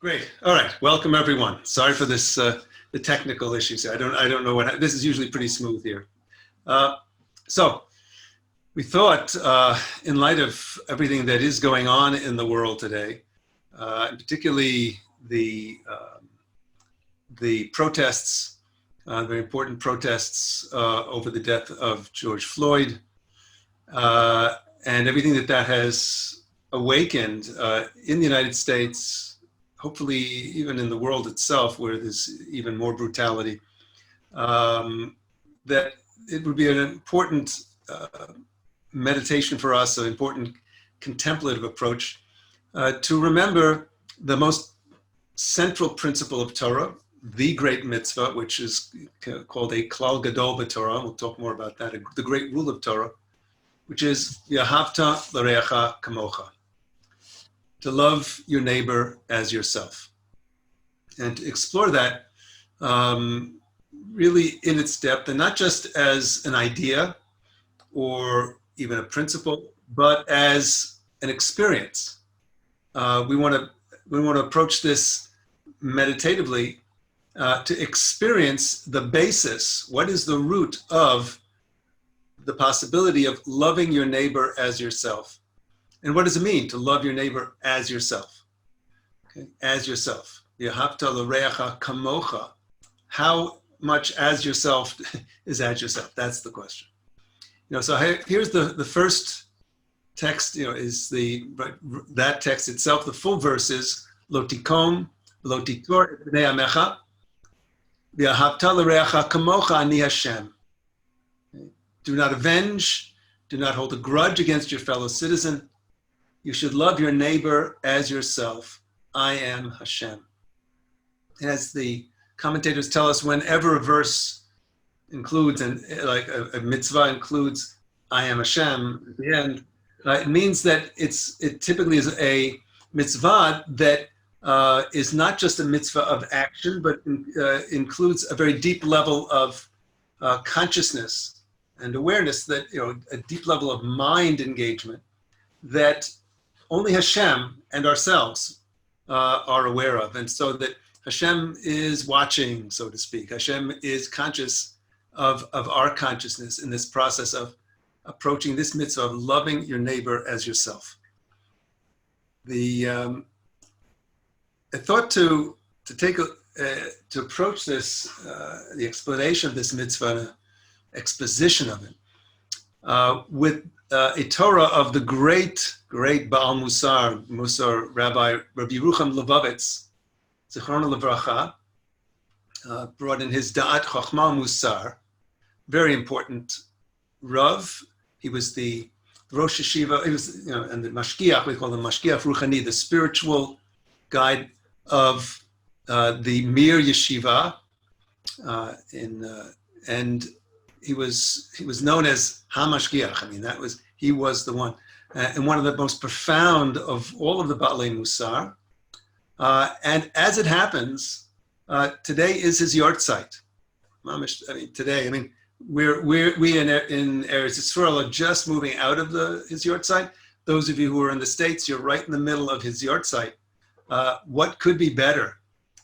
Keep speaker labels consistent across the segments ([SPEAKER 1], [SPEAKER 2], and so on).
[SPEAKER 1] Great. All right. Welcome, everyone. Sorry for this, the technical issues. I don't know what, this is usually pretty smooth here. So we thought, in light of everything that is going on in the world today, and particularly the protests, very important protests over the death of George Floyd, and everything that has awakened in the United States, hopefully even in the world itself, where there's even more brutality, that it would be an important meditation for us, an important contemplative approach to remember the most central principle of Torah, the great mitzvah, which is called a klal gadol b'Torah. We'll talk more about that, the great rule of Torah, which is V'ahavta l'reacha kamocha, to love your neighbor as yourself. And to explore that really in its depth, and not just as an idea or even a principle, but as an experience. We want to approach this meditatively to experience the basis. What is the root of the possibility of loving your neighbor as yourself? And what does it mean to love your neighbor as yourself? Okay? As yourself. V'ahavta l'reacha kamocha. How much as yourself is as yourself? That's the question. So here's the first text. Is that text itself. The full verse is Lo tikom, lo titor et bnei amecha, v'ahavta l'reacha kamocha ani Hashem. Do not avenge. Do not hold a grudge against your fellow citizen. You should love your neighbor as yourself. I am Hashem. As the commentators tell us, whenever a verse includes, and like a mitzvah includes, I am Hashem at the end, it means that it typically is a mitzvah that is not just a mitzvah of action, but includes a very deep level of consciousness and awareness, that a deep level of mind engagement that only Hashem and ourselves are aware of. And so that Hashem is watching, so to speak. Hashem is conscious of our consciousness in this process of approaching this mitzvah of loving your neighbor as yourself. I thought to approach this, the explanation of this mitzvah, exposition of it, with a Torah of the great Baal Musar, Rabbi Yerucham Levovitz, Zichrono Levracha, brought in his Da'at Chochma Musar, very important Rav. He was the Rosh Yeshiva, he was, and the Mashgiach, we call him Mashgiach Ruchani, the spiritual guide of the Meir Yeshiva, and he was known as HaMashgiach. He was the one, and one of the most profound of all of the Baalei Musar. And as it happens, today is his yahrzeit. Today, we in Eretz Yisrael are just moving out of his yahrzeit. Those of you who are in the States, you're right in the middle of his yahrzeit. What could be better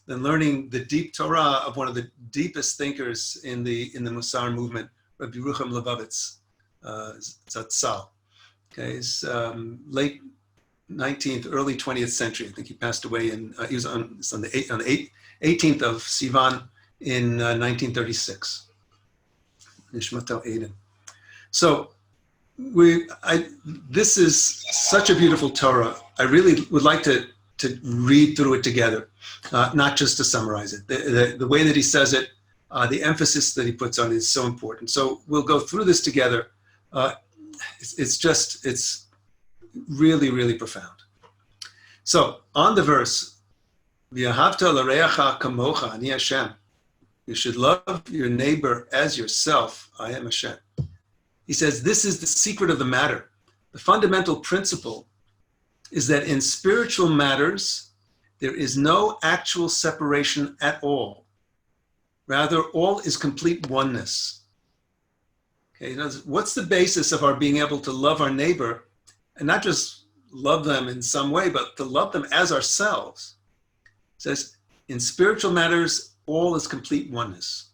[SPEAKER 1] than learning the deep Torah of one of the deepest thinkers in the Musar movement, Rabbi Yerucham Levovitz, Zatzal. Okay, he's late 19th, early 20th century. I think he passed away he was on the 18th of Sivan in 1936. Nishmato Eden. So this is such a beautiful Torah. I really would like to read through it together, not just to summarize it. The way that he says it, the emphasis that he puts on it is so important. So we'll go through this together. It's really, really profound. So on the verse, V'ahavta l'reacha kamocha ani Hashem. You should love your neighbor as yourself. I am Hashem. He says, this is the secret of the matter. The fundamental principle is that in spiritual matters, there is no actual separation at all. Rather, all is complete oneness. Okay, what's the basis of our being able to love our neighbor, and not just love them in some way, but to love them as ourselves? says, in spiritual matters, all is complete oneness.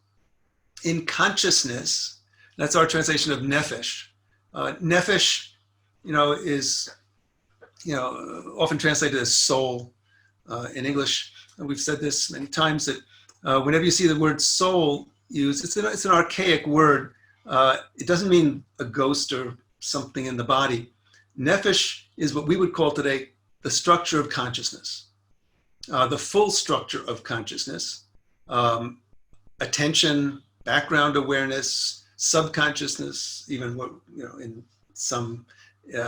[SPEAKER 1] In consciousness, that's our translation of nephesh. Nephesh, is, often translated as soul in English. And we've said this many times that whenever you see the word soul used, it's an archaic word. It doesn't mean a ghost or something in the body. Nephesh is what we would call today the structure of consciousness, the full structure of consciousness, attention, background awareness, subconsciousness, even what, in some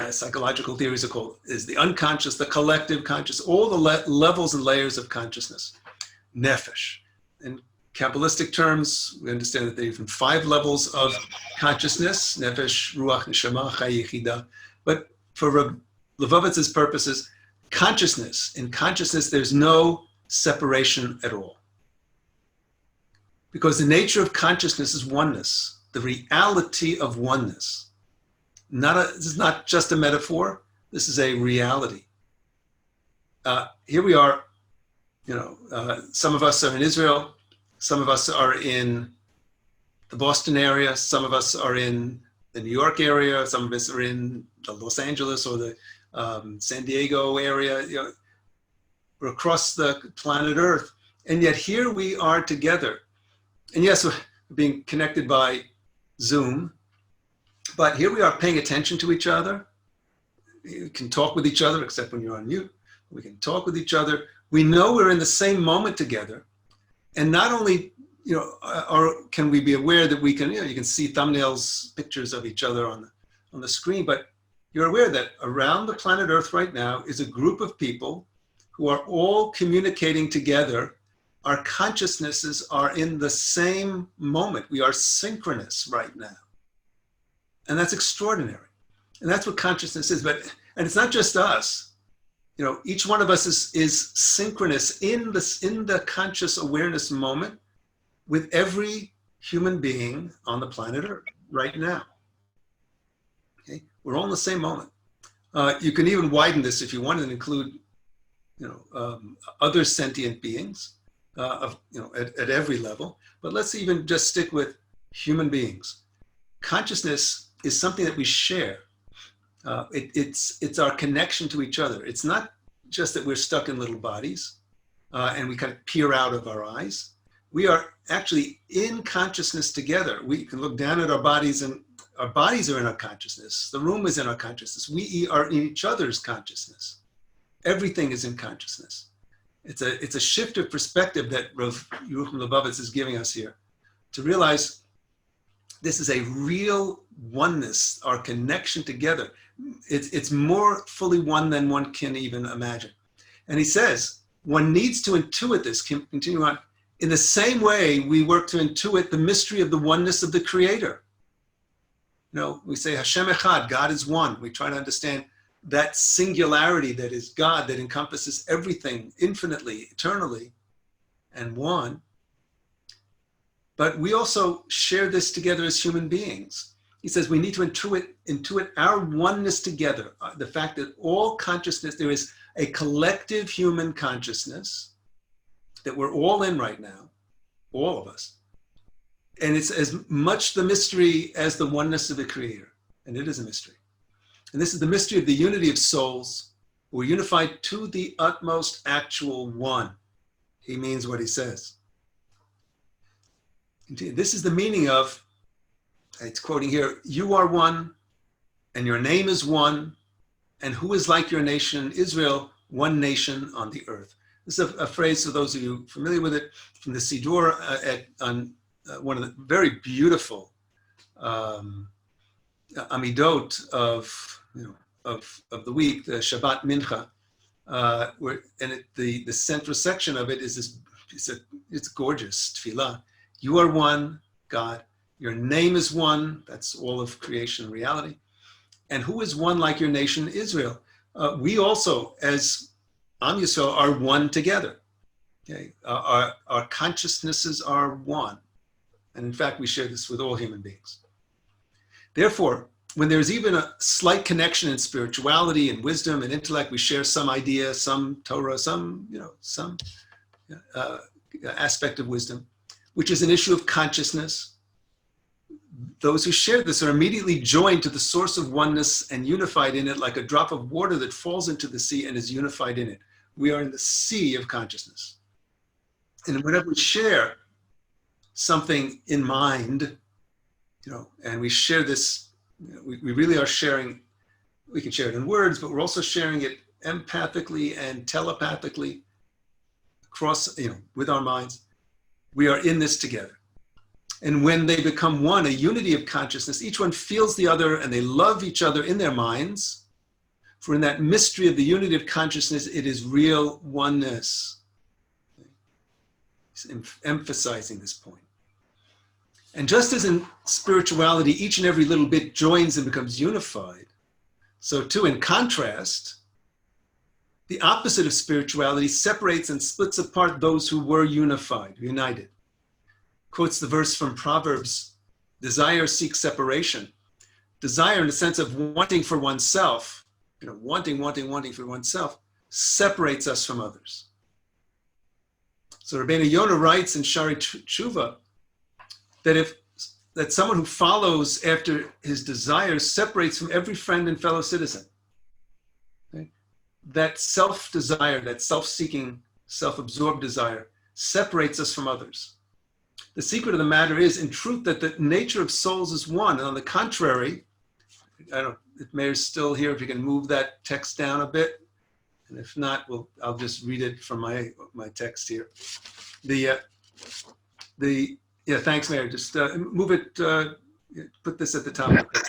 [SPEAKER 1] psychological theories are called is the unconscious, the collective conscious, all the levels and layers of consciousness, nephesh. In Kabbalistic terms, we understand that there are even 5 levels of consciousness, nephesh, ruach, neshama, chay, yechidah. But for Reb Levovitz's purposes, in consciousness, there's no separation at all. Because the nature of consciousness is oneness, the reality of oneness. This is not just a metaphor, this is a reality. Here we are, some of us are in Israel, some of us are in the Boston area, some of us are in the New York area, some of us are in the Los Angeles or the San Diego area. We're across the planet Earth, and yet here we are together. And yes, we're being connected by Zoom, but here we are paying attention to each other. We can talk with each other, except when you're on mute. We can talk with each other. We know we're in the same moment together. And not only, can we be aware that we can, you can see thumbnails, pictures of each other on the screen, but you're aware that around the planet Earth right now is a group of people who are all communicating together. Our consciousnesses are in the same moment. We are synchronous right now. And that's extraordinary. And that's what consciousness is. And it's not just us. Each one of us is synchronous in the conscious awareness moment with every human being on the planet Earth right now. Okay? We're all in the same moment. You can even widen this if you want and include, other sentient beings at every level. But let's even just stick with human beings. Consciousness is something that we share. It's our connection to each other. It's not just that we're stuck in little bodies and we kind of peer out of our eyes. We are actually in consciousness together. We can look down at our bodies and our bodies are in our consciousness. The room is in our consciousness. We are in each other's consciousness. Everything is in consciousness. It's a shift of perspective that Rav Yerucham Lubavitz is giving us here to realize this is a real oneness, our connection together. It's more fully one than one can even imagine. And he says, one needs to intuit this, continue on, in the same way we work to intuit the mystery of the oneness of the Creator. We say Hashem Echad, God is one. We try to understand that singularity that is God, that encompasses everything infinitely, eternally, and one. But we also share this together as human beings. He says we need to intuit our oneness together. The fact that all consciousness, there is a collective human consciousness that we're all in right now, all of us. And it's as much the mystery as the oneness of the Creator. And it is a mystery. And this is the mystery of the unity of souls. We're unified to the utmost actual one. He means what he says. This is the meaning of, it's quoting here, you are one, and your name is one, and who is like your nation, Israel, one nation on the earth. This is a phrase, for those of you familiar with it, from the Sendor on one of the very beautiful amidot of the week, the Shabbat Mincha, the central section of it is this, it's gorgeous tefillah. You are one, God. Your name is one. That's all of creation and reality. And who is one like your nation, Israel? We also, as Am Yisrael, are one together. Okay, our consciousnesses are one. And in fact, we share this with all human beings. Therefore, when there's even a slight connection in spirituality and wisdom and intellect, we share some idea, some Torah, some aspect of wisdom, which is an issue of consciousness. Those who share this are immediately joined to the source of oneness and unified in it, like a drop of water that falls into the sea and is unified in it. We are in the sea of consciousness. And whenever we share something in mind, and we share this, we really are sharing, we can share it in words, but we're also sharing it empathically and telepathically across, with our minds. We are in this together. And when they become one, a unity of consciousness, each one feels the other and they love each other in their minds. For in that mystery of the unity of consciousness, it is real oneness. He's emphasizing this point. And just as in spirituality, each and every little bit joins and becomes unified, so too, in contrast, the opposite of spirituality separates and splits apart those who were united. Quotes the verse from Proverbs, desire seeks separation. Desire in the sense of wanting for oneself, wanting for oneself, separates us from others. So Rabbeinu Yonah writes in Shari Tshuva that someone who follows after his desires separates from every friend and fellow citizen. Okay? That self-desire, that self-seeking, self-absorbed desire separates us from others. The secret of the matter is, in truth, that the nature of souls is one. And on the contrary, I don't know if Meir's still here, if you can move that text down a bit. And if not, I'll just read it from my text here. Thanks, Meir. Just move it, put this at the top of the page.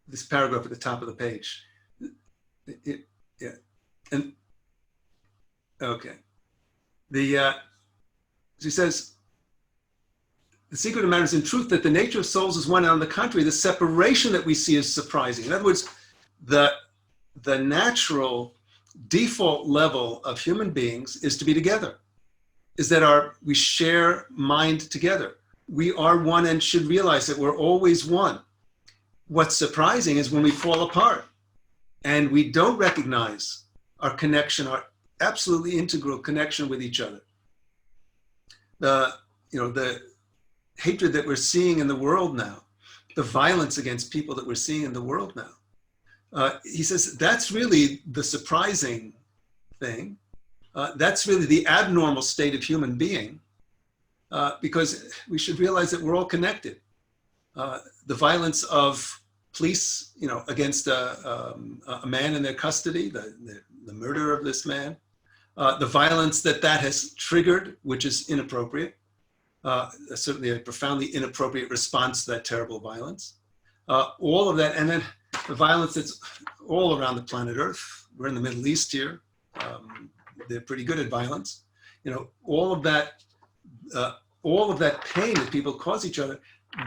[SPEAKER 1] This paragraph at the top of the page. And okay. He says, the secret of the matter is in truth that the nature of souls is one, and on the contrary, the separation that we see is surprising. In other words, the natural default level of human beings is to be together, is that we share mind together. We are one and should realize that we're always one. What's surprising is when we fall apart and we don't recognize our connection, our absolutely integral connection with each other. The hatred that we're seeing in the world now, the violence against people that we're seeing in the world now. He says that's really the surprising thing. That's really the abnormal state of human being, because we should realize that we're all connected. The violence of police, against a man in their custody, the murder of this man, the violence that has triggered, which is inappropriate, certainly a profoundly inappropriate response to that terrible violence. All of that, and then the violence that's all around the planet Earth. We're in the Middle East here. They're pretty good at violence. All of that pain that people cause each other,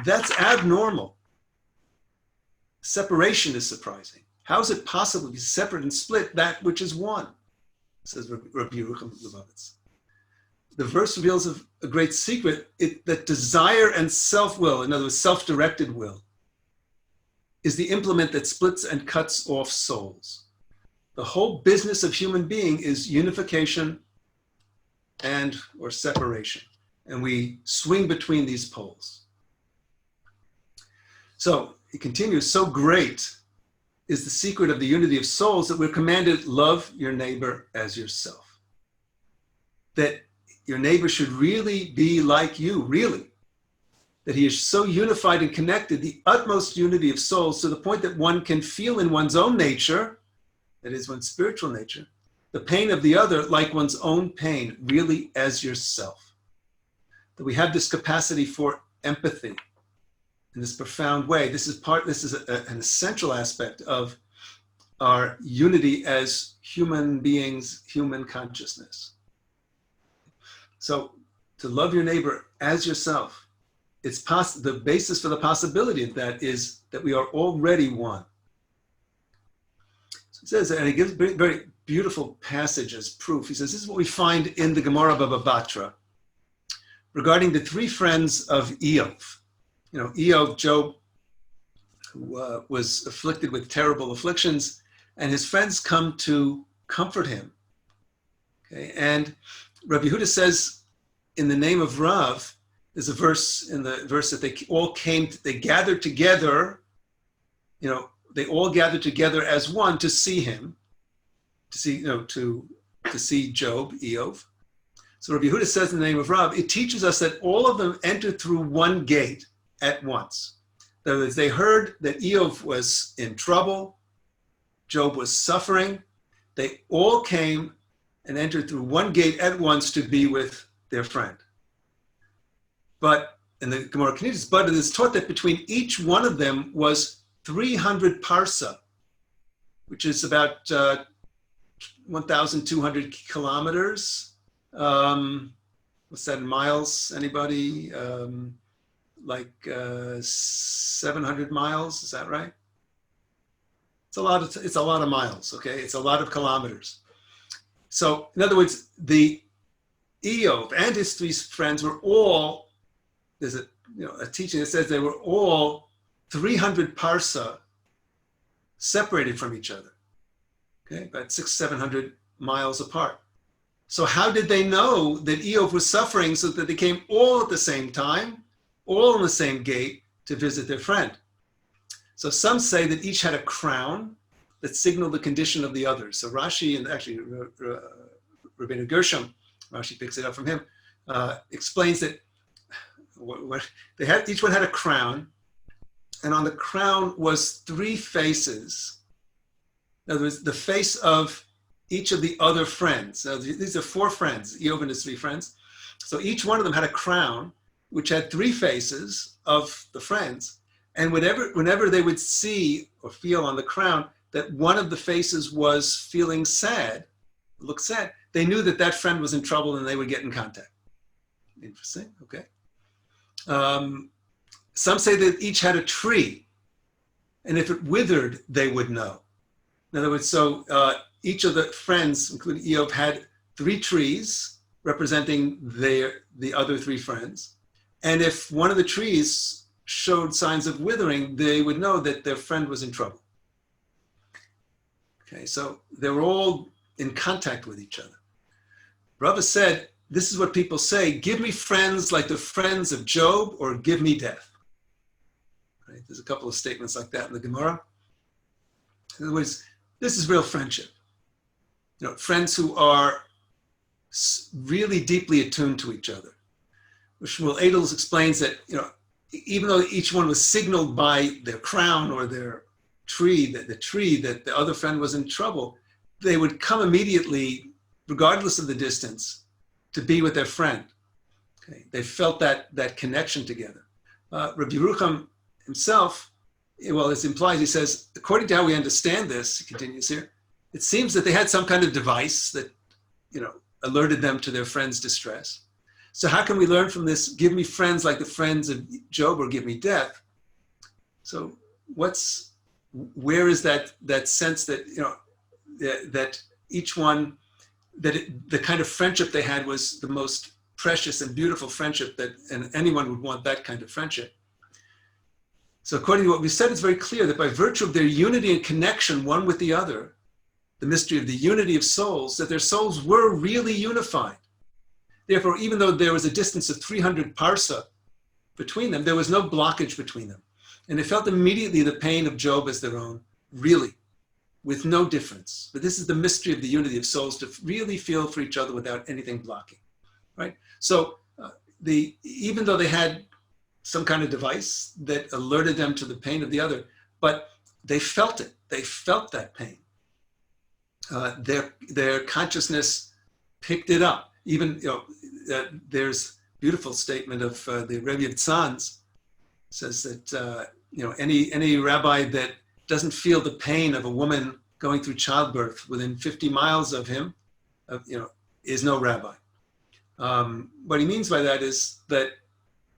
[SPEAKER 1] that's abnormal. Separation is surprising. How is it possible to be separate and split that which is one? Says Rabbi Yerucham Lubavitz. The verse reveals a great secret, that desire and self-will, in other words, self-directed will, is the implement that splits and cuts off souls. The whole business of human being is unification or separation. And we swing between these poles. So he continues, so great is the secret of the unity of souls that we're commanded, love your neighbor as yourself. That your neighbor should really be like you, really. That he is so unified and connected, the utmost unity of souls, to the point that one can feel in one's own nature, that is one's spiritual nature, the pain of the other like one's own pain, really as yourself. That we have this capacity for empathy in this profound way. This is an essential aspect of our unity as human beings, human consciousness. So to love your neighbor as yourself, the basis for the possibility of that is that we are already one. So he says, and he gives very, very beautiful passage as proof. He says, this is what we find in the Gemara Baba Batra regarding the three friends of Eov. Eov, Job, who was afflicted with terrible afflictions, and his friends come to comfort him Okay? And Rabbi Yehuda says, in the name of Rav, there's a verse in the verse that they all they gathered together, they all gathered together as one to see him, to see Job, Eov. So Rabbi Yehuda says in the name of Rav, it teaches us that all of them entered through one gate at once. In other words, they heard that Eov was in trouble, Job was suffering. They all came and entered through one gate at once to be with their friend. But, and the Gemara continues, but it is taught that between each one of them was 300 parsa, which is about 1,200 kilometers. What's that in miles? Anybody? Like 700 miles, is that right? It's a lot of miles, okay? It's a lot of kilometers. So, in other words, the Eov and his three friends were all, there's a teaching that says they were all 300 parsa separated from each other, okay? About 700 miles apart. So how did they know that Eov was suffering so that they came all at the same time, all in the same gate to visit their friend? So some say that each had a crown that signaled the condition of the others. So Rashi, and actually Rabbeinu Gershom, Rashi picks it up from him, explains that they had, each one had a crown, and on the crown was three faces. In other words, the face of each of the other friends. So these are four friends, Eov and his three friends. So each one of them had a crown which had three faces of the friends. And whenever they would see or feel on the crown that one of the faces was feeling sad, looked sad, they knew that that friend was in trouble and they would get in contact. Interesting, okay. Some say that each had a tree, and if it withered, they would know. In other words, so each of the friends, including Eov, had three trees representing the other three friends. And if one of the trees showed signs of withering, they would know that their friend was in trouble. Okay, so they were all in contact with each other. Rava said, this is what people say, give me friends like the friends of Job, or give me death. Right? There's a couple of statements like that in the Gemara. In other words, this is real friendship. Friends who are really deeply attuned to each other. Shmuel Edels explains that, even though each one was signaled by their crown or their tree, the tree that the other friend was in trouble, they would come immediately, regardless of the distance, to be with their friend. Okay? They felt that connection together. Rabbi Yerucham himself, as implies, he says, according to how we understand this, he continues here, it seems that they had some kind of device that, alerted them to their friend's distress. So how can we learn from this, give me friends like the friends of Job, or give me death? So where is that sense that, that each one, the kind of friendship they had was the most precious and beautiful friendship and anyone would want that kind of friendship. So according to what we said, it's very clear that by virtue of their unity and connection one with the other, the mystery of the unity of souls, that their souls were really unified. Therefore, even though there was a distance of 300 parsa between them, there was no blockage between them. And they felt immediately the pain of Job as their own, really, with no difference. But this is the mystery of the unity of souls, to really feel for each other without anything blocking, right? So even though they had some kind of device that alerted them to the pain of the other, but they felt it. They felt that pain. Their consciousness picked it up. Even, there's a beautiful statement of the Rebbe of Tzanz, says that, any rabbi that doesn't feel the pain of a woman going through childbirth within 50 miles of him, is no rabbi. What he means by that is that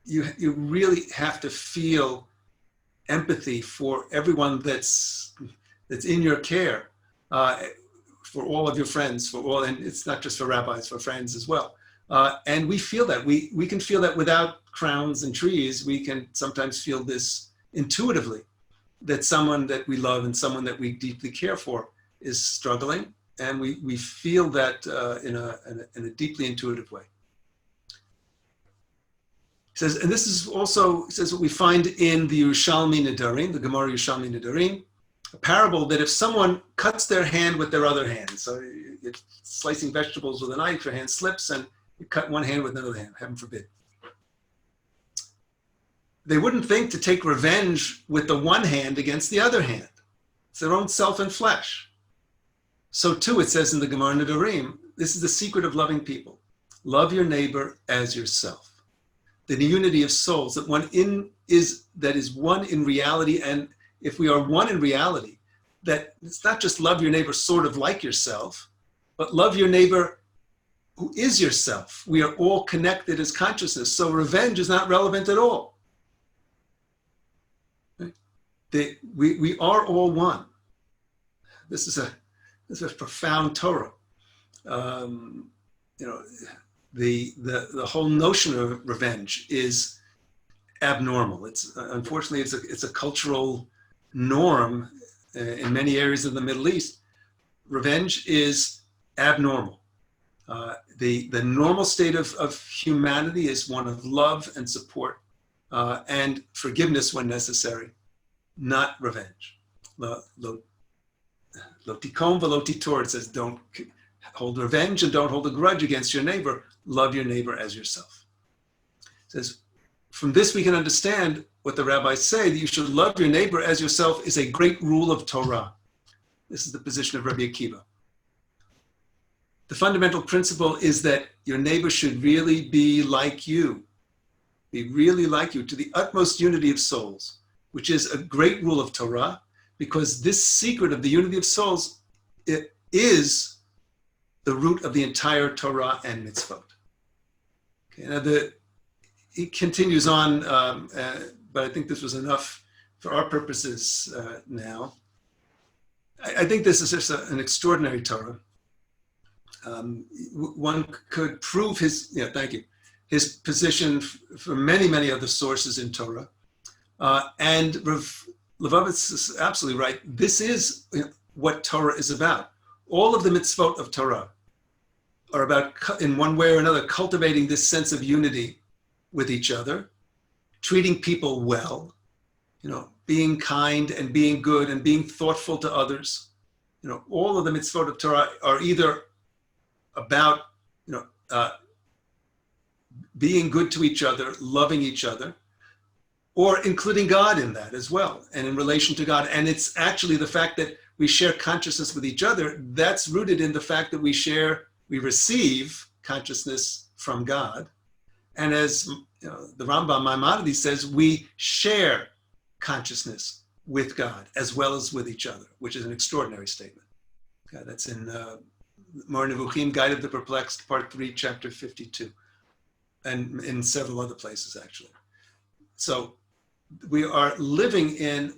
[SPEAKER 1] you really have to feel empathy for everyone that's in your care, for all of your friends, and it's not just for rabbis, for friends as well. And we feel that. We can feel that without crowns and trees. We can sometimes feel this intuitively, that someone that we love and someone that we deeply care for is struggling, and we feel that in a deeply intuitive way. He says, and this is also, he says, what we find in the Yerushalmi Nedarim, the Gemara Yerushalmi Nedarim, a parable that if someone cuts their hand with their other hand, so you're slicing vegetables with a knife, your hand slips, and you cut one hand with another hand, heaven forbid. They wouldn't think to take revenge with the one hand against the other hand. It's their own self and flesh. So too, it says in the Gemara Nedarim, this is the secret of loving people. Love your neighbor as yourself. The unity of souls, that is one in reality, and if we are one in reality, that it's not just love your neighbor sort of like yourself, but love your neighbor who is yourself. We are all connected as consciousness, so revenge is not relevant at all. We are all one. This is a profound Torah. The whole notion of revenge is abnormal. Unfortunately it's a cultural norm in many areas of the Middle East. Revenge is abnormal. The normal state of humanity is one of love and support and forgiveness when necessary, not revenge. Lo tikom v'lo titor, it says, don't hold revenge and don't hold a grudge against your neighbor. Love your neighbor as yourself. It says, from this we can understand what the rabbis say, that you should love your neighbor as yourself is a great rule of Torah. This is the position of Rabbi Akiva. The fundamental principle is that your neighbor should really be like you, to the utmost unity of souls, which is a great rule of Torah, because this secret of the unity of souls, it is the root of the entire Torah and mitzvot. Okay, now he continues on, but I think this was enough for our purposes now. I think this is just an extraordinary Torah. One could prove his position from many, many other sources in Torah. And Rav Levovitz is absolutely right. This is what Torah is about. All of the mitzvot of Torah are about, in one way or another, cultivating this sense of unity with each other, treating people well, being kind and being good and being thoughtful to others. All of the mitzvot of Torah are either about, being good to each other, loving each other, or including God in that as well, and in relation to God. And it's actually the fact that we share consciousness with each other, that's rooted in the fact that we receive consciousness from God. And as the Rambam Maimonides says, we share consciousness with God as well as with each other, which is an extraordinary statement. That's in Mor Nevuchim, Guide of the Perplexed, Part 3, Chapter 52, and in several other places, actually. So we are living in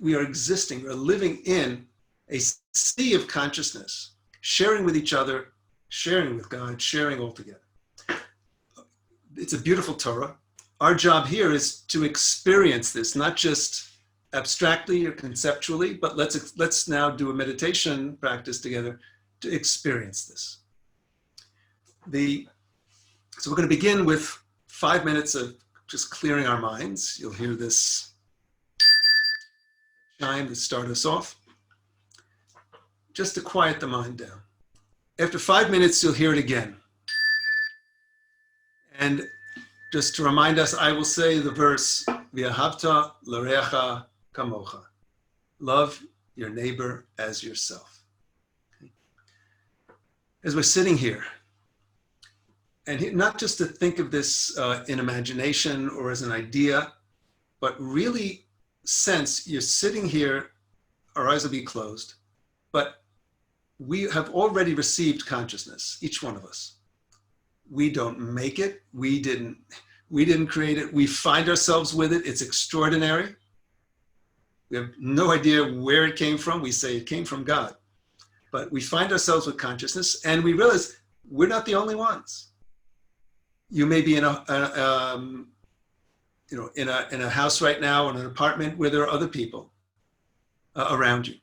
[SPEAKER 1] a sea of consciousness, sharing with each other, sharing with God, sharing all together. It's a beautiful Torah. Our job here is to experience this, not just abstractly or conceptually, but let's now do a meditation practice together to experience this. So we're going to begin with 5 minutes of just clearing our minds. You'll hear this chime to start us off, just to quiet the mind down. After 5 minutes, you'll hear it again. And just to remind us, I will say the verse, V'ahavta l'recha kamocha. Love your neighbor as yourself. Okay. As we're sitting here, and not just to think of this in imagination or as an idea, but really sense you're sitting here, our eyes will be closed, but we have already received consciousness, each one of us. We don't make it. We didn't create it. We find ourselves with it. It's extraordinary. We have no idea where it came from. We say it came from God, but we find ourselves with consciousness, and we realize we're not the only ones. You may be in a house right now, in an apartment where there are other people around you,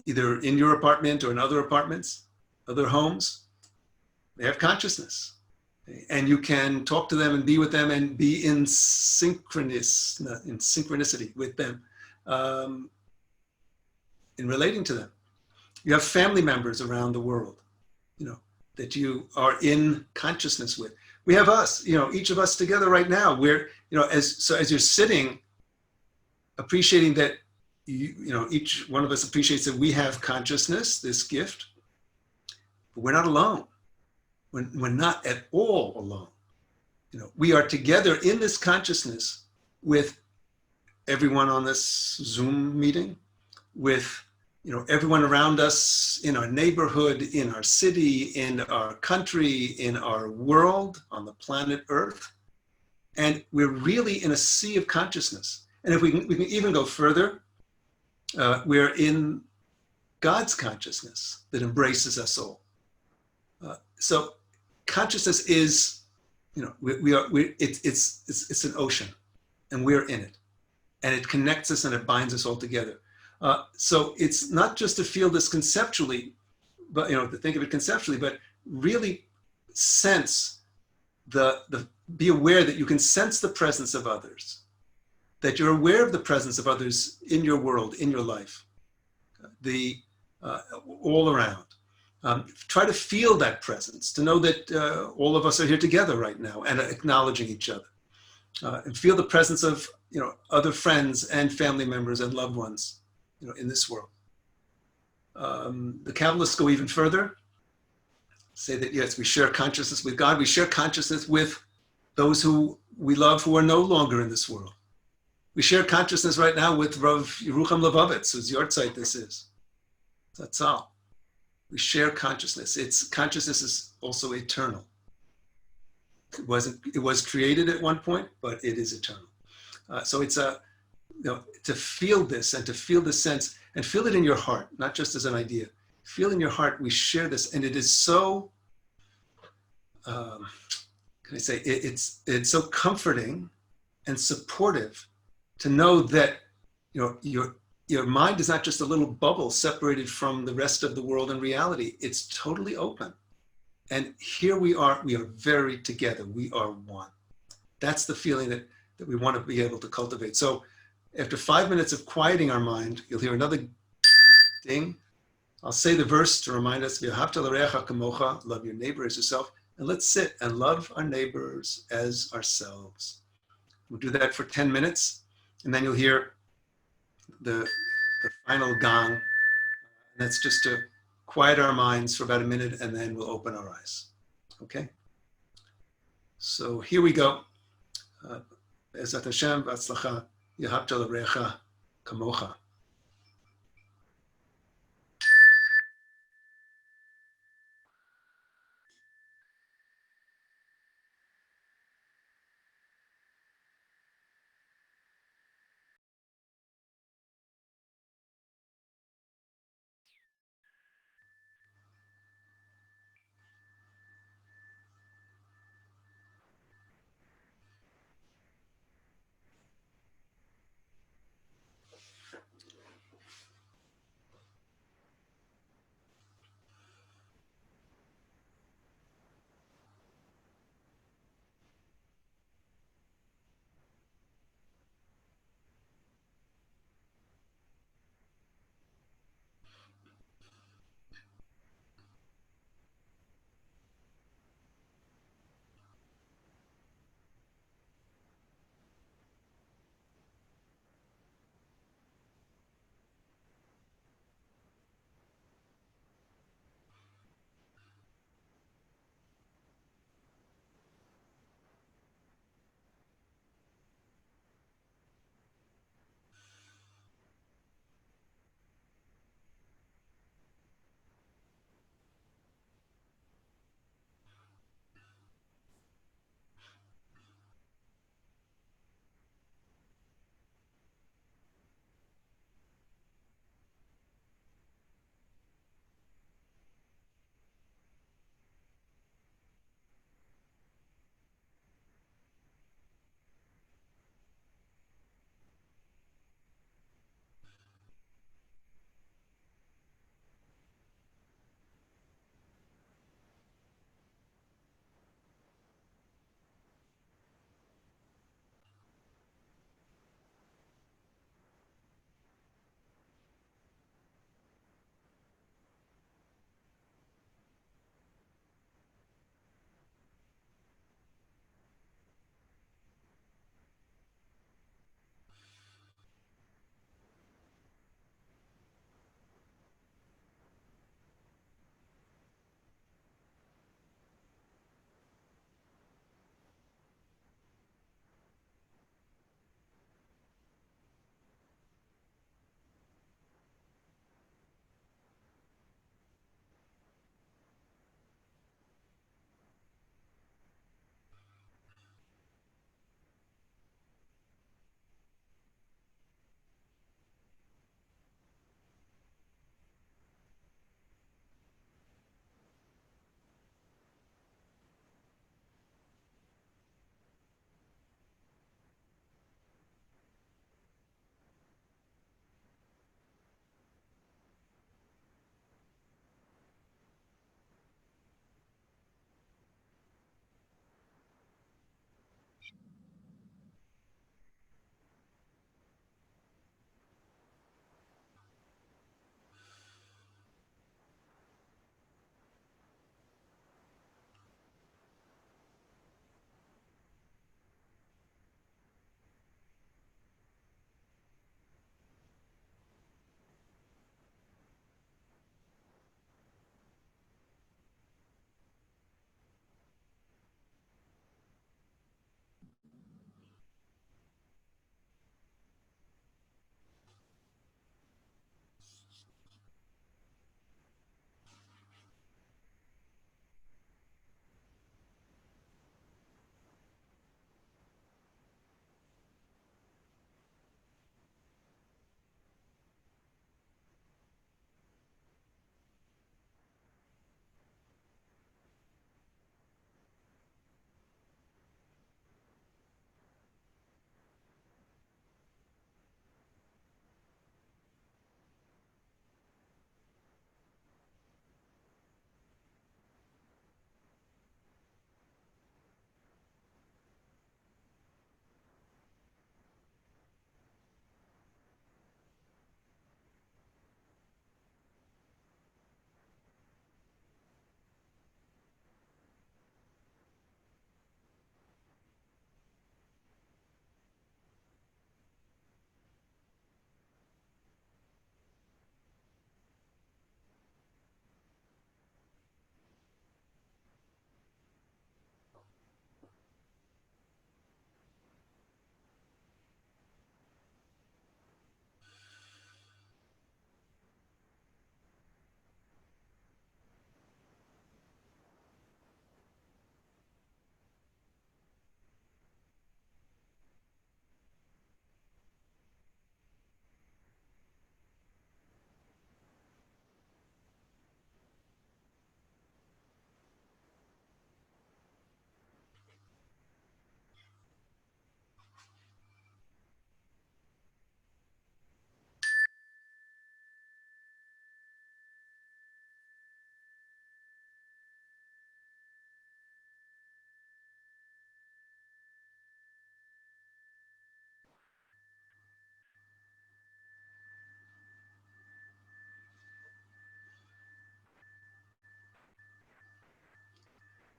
[SPEAKER 1] either in your apartment or in other apartments. other homes, they have consciousness. And you can talk to them and be with them and be in synchronicity with them, in relating to them. You have family members around the world, that you are in consciousness with. We have us, each of us together right now. We're, as you're sitting, appreciating that, each one of us appreciates that we have consciousness, this gift, but we're not alone. We're not at all alone. We are together in this consciousness with everyone on this Zoom meeting, with everyone around us in our neighborhood, in our city, in our country, in our world, on the planet Earth. And we're really in a sea of consciousness. And if we can even go further, we're in God's consciousness that embraces us all. So consciousness is, it's an ocean, and we're in it. And it connects us and it binds us all together. So it's not just to feel this conceptually, but to think of it conceptually, but really sense be aware that you can sense the presence of others, that you're aware of the presence of others in your world, in your life, all around. Try to feel that presence, to know that all of us are here together right now and acknowledging each other, and feel the presence of other friends and family members and loved ones in this world. The Kabbalists go even further, say that yes, we share consciousness with God, we share consciousness with those who we love who are no longer in this world. We share consciousness right now with Rav Yerucham Levovitz, whose yahrzeit this is. That's all. We share consciousness. Consciousness is also eternal. It was created at one point, but it is eternal. So it's to feel this and to feel the sense and feel it in your heart, not just as an idea. Feel in your heart, we share this, and it is so, it's so comforting and supportive to know that your mind is not just a little bubble separated from the rest of the world and reality. It's totally open. And here we are very together. We are one. That's the feeling that we want to be able to cultivate. So after 5 minutes of quieting our mind, you'll hear another ding. I'll say the verse to remind us, V'ahavta l'reacha kamocha, love your neighbor as yourself. And let's sit and love our neighbors as ourselves. We'll do that for 10 minutes. And then you'll hear the final gong. And that's just to quiet our minds for about a minute, and then we'll open our eyes. Okay? So here we go. Be'ezrat Hashem, v'atzlacha, V'ahavta l'reacha kamocha.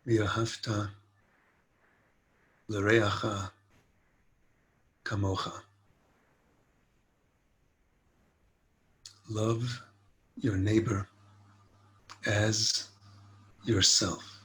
[SPEAKER 1] V'ahavta l'reacha kamocha. Love your neighbor as yourself.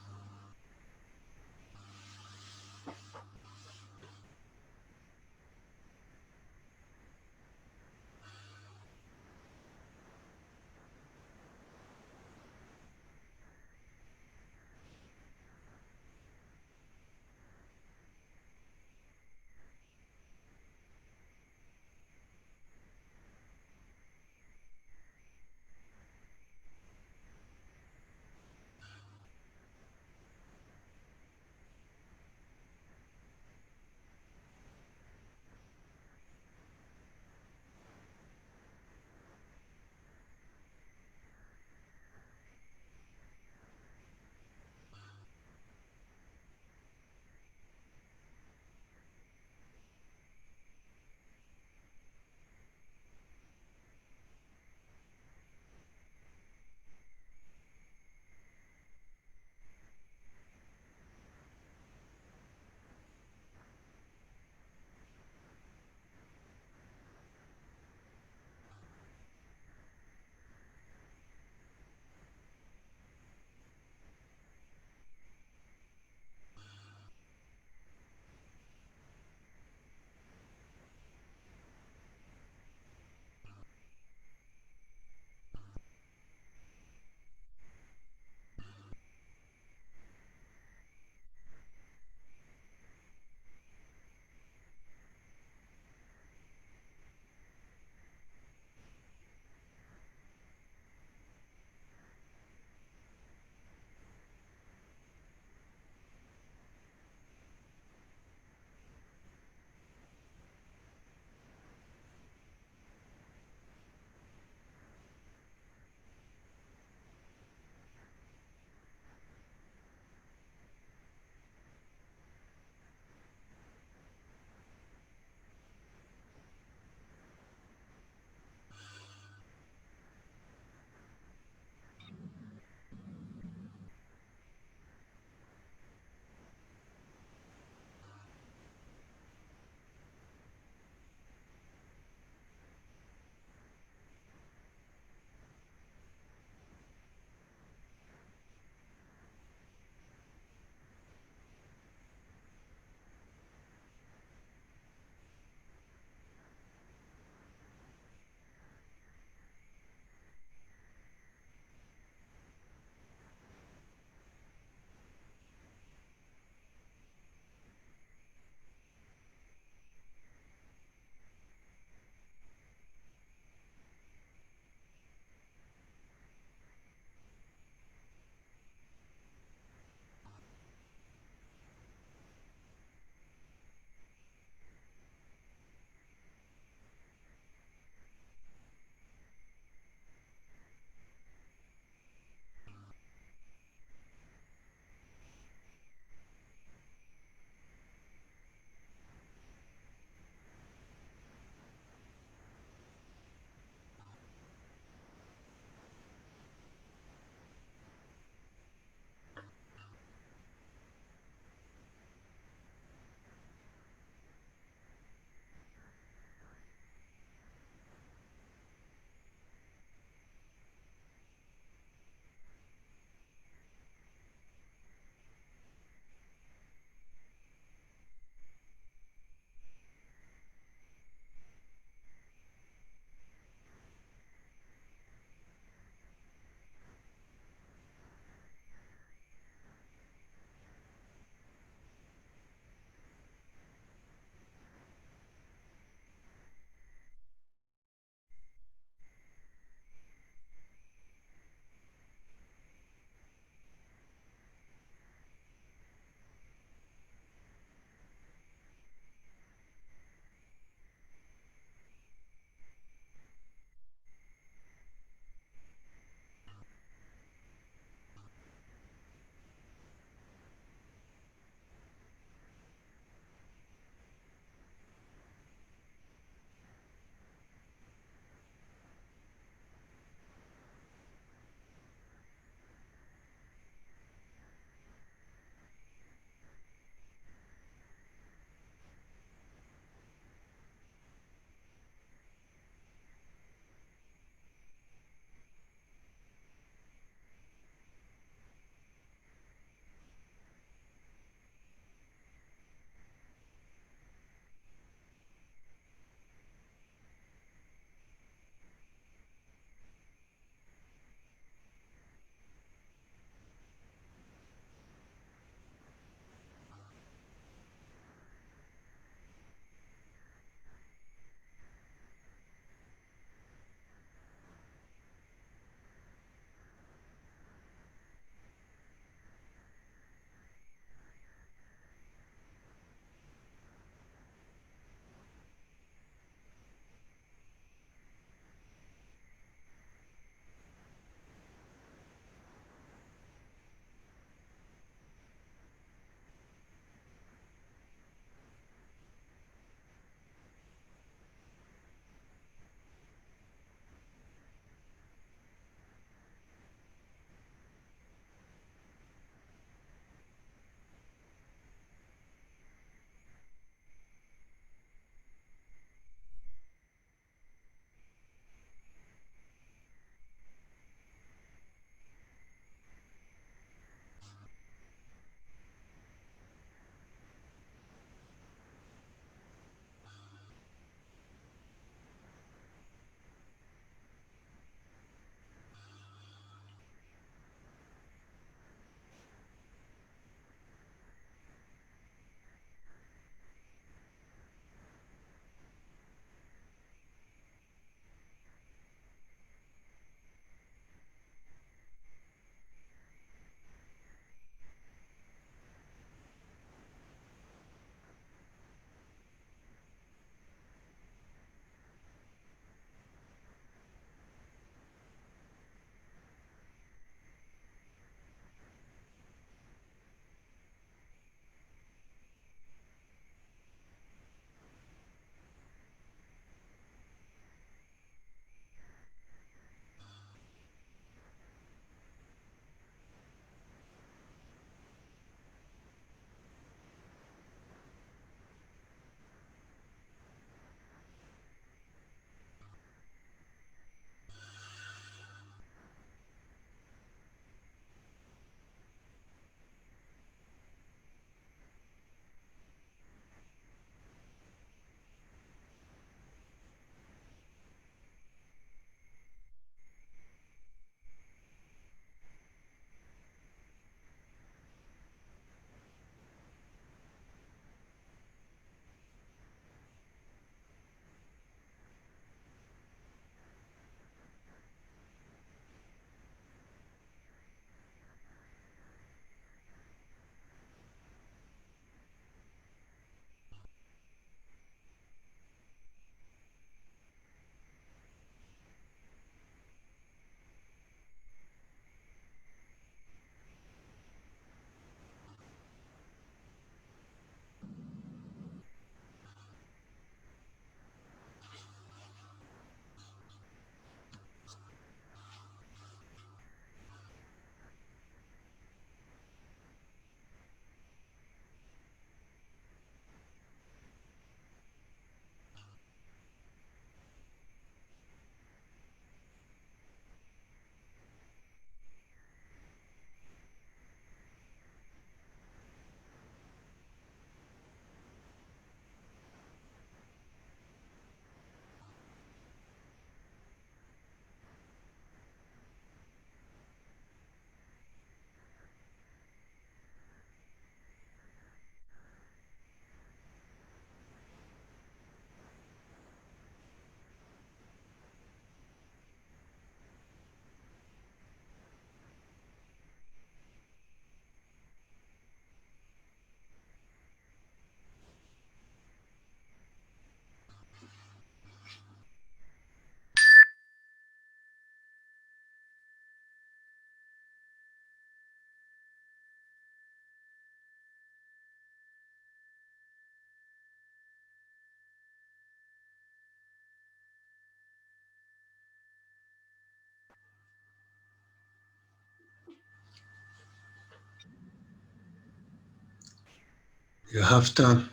[SPEAKER 1] Yahavta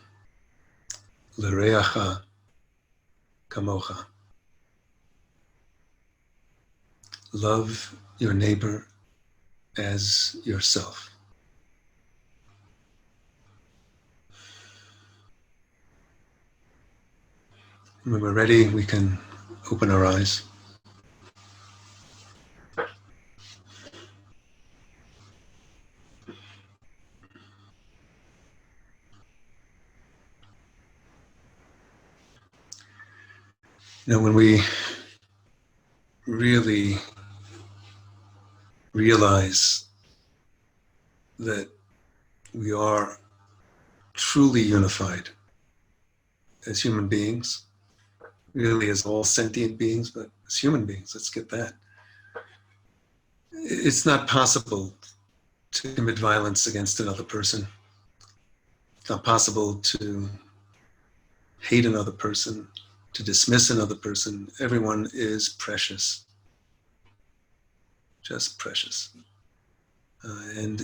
[SPEAKER 1] l'reacha kamocha. Love your neighbor as yourself. When we're ready, we can open our eyes. You know, when we really realize that we are truly unified as human beings, really as all sentient beings, but as human beings, let's get that. It's not possible to commit violence against another person. It's not possible to hate another person, to dismiss another person. Everyone is precious, just precious. And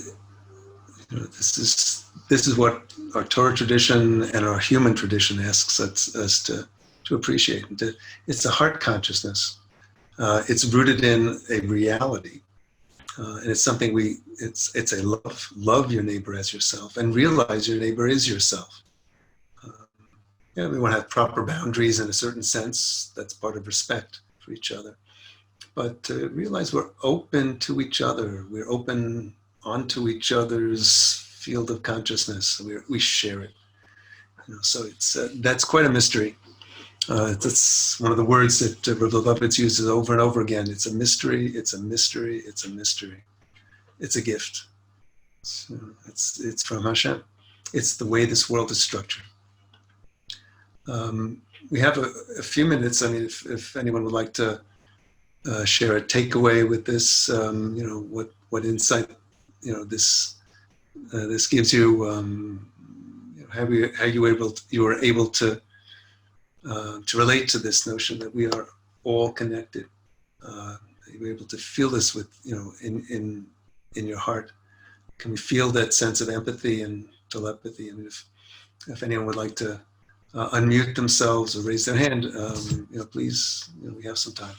[SPEAKER 1] you know, this is what our Torah tradition and our human tradition asks us to appreciate. And it's a heart consciousness. It's rooted in a reality, and it's something it's a love your neighbor as yourself, and realize your neighbor is yourself. Yeah, we want to have proper boundaries in a certain sense. That's part of respect for each other. But to realize we're open to each other. We're open onto each other's field of consciousness. We share it. You know, so that's quite a mystery. That's one of the words that Rav Lubavitch uses over and over again. It's a mystery. It's a mystery. It's a mystery. It's a gift. It's from Hashem. It's the way this world is structured. We have a few minutes. I mean, if anyone would like to share a takeaway with this, you know, what insight, you know, this gives you, you know, how you were able to relate to this notion that we are all connected. You were able to feel this with, you know, in your heart. Can we feel that sense of empathy and telepathy? I mean, if anyone would like to unmute themselves or raise their hand, you know, please, you know, we have some time.